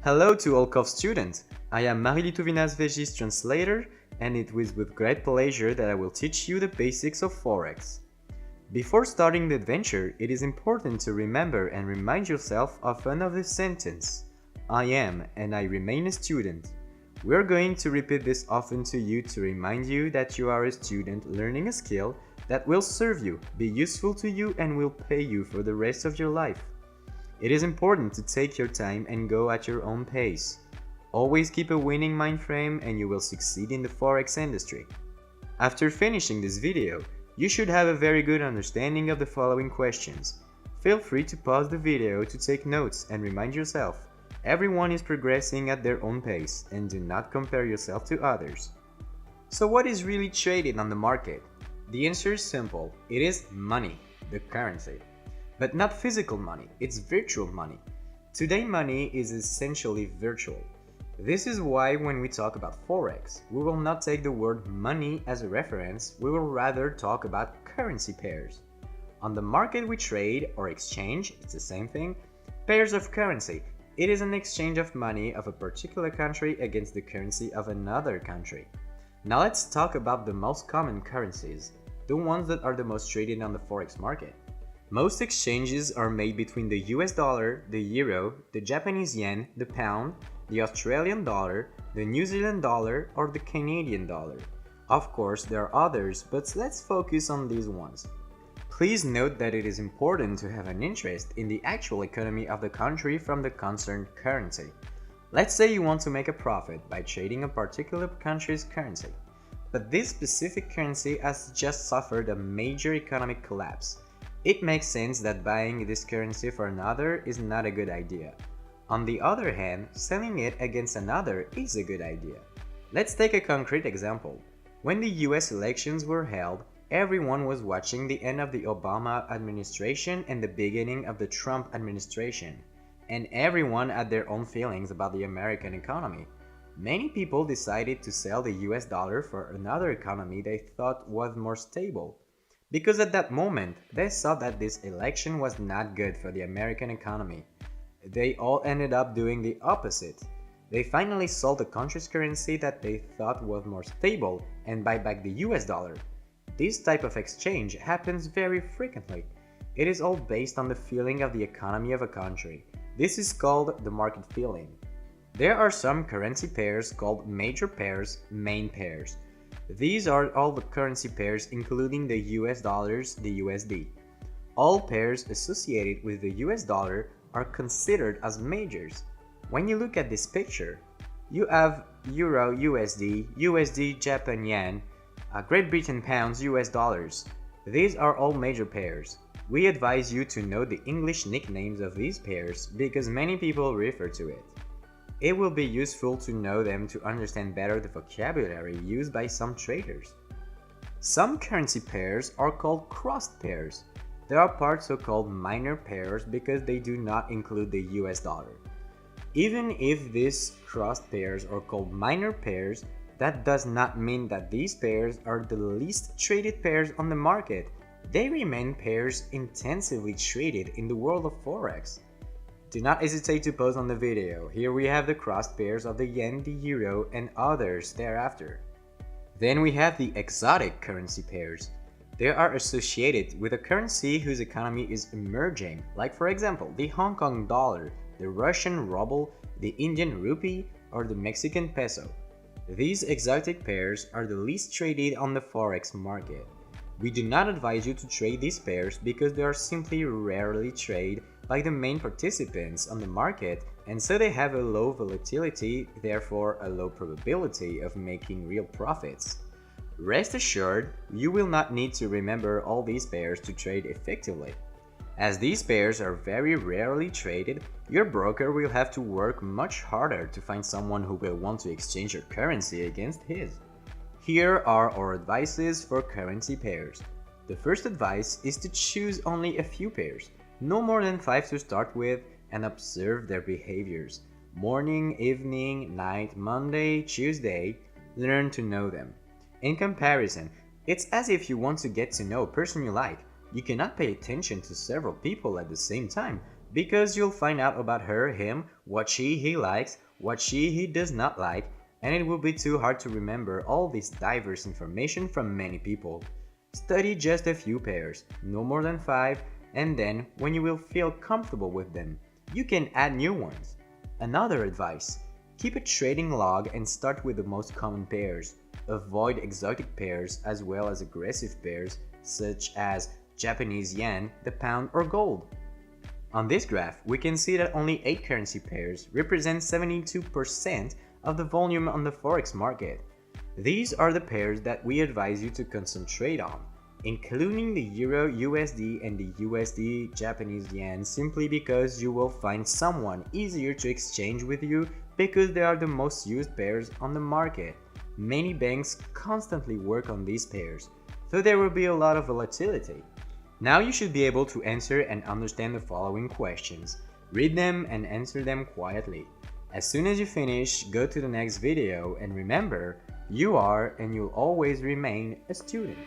Hello to all COF students. I am Marie-Litovina's Vegis translator, and it is with great pleasure that I will teach you the basics of Forex. Before starting the adventure, it is important to remember and remind yourself of another sentence. I am and I remain a student. We are going to repeat this often to you to remind you that you are a student learning a skill that will serve you, be useful to you, and will pay you for the rest of your life. It is important to take your time and go at your own pace. Always keep a winning mind frame and you will succeed in the Forex industry. After finishing this video, you should have a very good understanding of the following questions. Feel free to pause the video to take notes and remind yourself, everyone is progressing at their own pace and do not compare yourself to others. So what is really traded on the market? The answer is simple, it is money, the currency. But not physical money, it's virtual money. Today money is essentially virtual. This is why when we talk about Forex, we will not take the word money as a reference, we will rather talk about currency pairs. On the market we trade or exchange, it's the same thing, pairs of currency. It is an exchange of money of a particular country against the currency of another country. Now let's talk about the most common currencies, the ones that are the most traded on the Forex market. Most exchanges are made between the US dollar, the euro, the Japanese yen, the pound, the Australian dollar, the New Zealand dollar, or the Canadian dollar. Of course, there are others, but let's focus on these ones. Please note that it is important to have an interest in the actual economy of the country from the concerned currency. Let's say you want to make a profit by trading a particular country's currency, but this specific currency has just suffered a major economic collapse. It makes sense that buying this currency for another is not a good idea. On the other hand, selling it against another is a good idea. Let's take a concrete example. When the US elections were held, everyone was watching the end of the Obama administration and the beginning of the Trump administration, and everyone had their own feelings about the American economy. Many people decided to sell the US dollar for another economy they thought was more stable. Because at that moment, they saw that this election was not good for the American economy. They all ended up doing the opposite. They finally sold the country's currency that they thought was more stable and buy back the US dollar. This type of exchange happens very frequently. It is all based on the feeling of the economy of a country. This is called the market feeling. There are some currency pairs called major pairs, main pairs. These are all the currency pairs including the US dollars, the USD. All pairs associated with the US dollar are considered as majors. When you look at this picture, you have Euro USD, USD Japan Yen, Great Britain Pounds, US dollars. These are all major pairs. We advise you to know the English nicknames of these pairs because many people refer to it. It will be useful to know them to understand better the vocabulary used by some traders. Some currency pairs are called crossed pairs. There are parts so-called minor pairs because they do not include the US dollar. Even if these crossed pairs are called minor pairs, that does not mean that these pairs are the least traded pairs on the market. They remain pairs intensively traded in the world of Forex. Do not hesitate to pause on the video. Here we have the crossed pairs of the yen, the euro, and others thereafter. Then we have the exotic currency pairs. They are associated with a currency whose economy is emerging, like for example the Hong Kong dollar, the Russian ruble, the Indian rupee, or the Mexican peso. These exotic pairs are the least traded on the Forex market. We do not advise you to trade these pairs because they are simply rarely traded by the main participants on the market, and so they have a low volatility, therefore a low probability of making real profits. Rest assured, you will not need to remember all these pairs to trade effectively. As these pairs are very rarely traded, your broker will have to work much harder to find someone who will want to exchange your currency against his. Here are our advices for currency pairs. The first advice is to choose only a few pairs, no more than 5 to start with, and observe their behaviors. Morning, evening, night, Monday, Tuesday, learn to know them. In comparison, it's as if you want to get to know a person you like. You cannot pay attention to several people at the same time, because you'll find out about her, him, what he likes, what he does not like, and it will be too hard to remember all this diverse information from many people. Study just a few pairs, no more than 5, and then when you will feel comfortable with them, you can add new ones. Another advice: keep a trading log and start with the most common pairs. Avoid exotic pairs as well as aggressive pairs such as Japanese yen, the pound, or gold. On this graph, we can see that only 8 currency pairs represent 72% of the volume on the Forex market. These are the pairs that we advise you to concentrate on, including the Euro USD and the USD Japanese yen, simply because you will find someone easier to exchange with you because they are the most used pairs on the market. Many banks constantly work on these pairs, so there will be a lot of volatility. Now you should be able to answer and understand the following questions. Read them and answer them quietly. As soon as you finish, go to the next video and remember, you are and you'll always remain a student.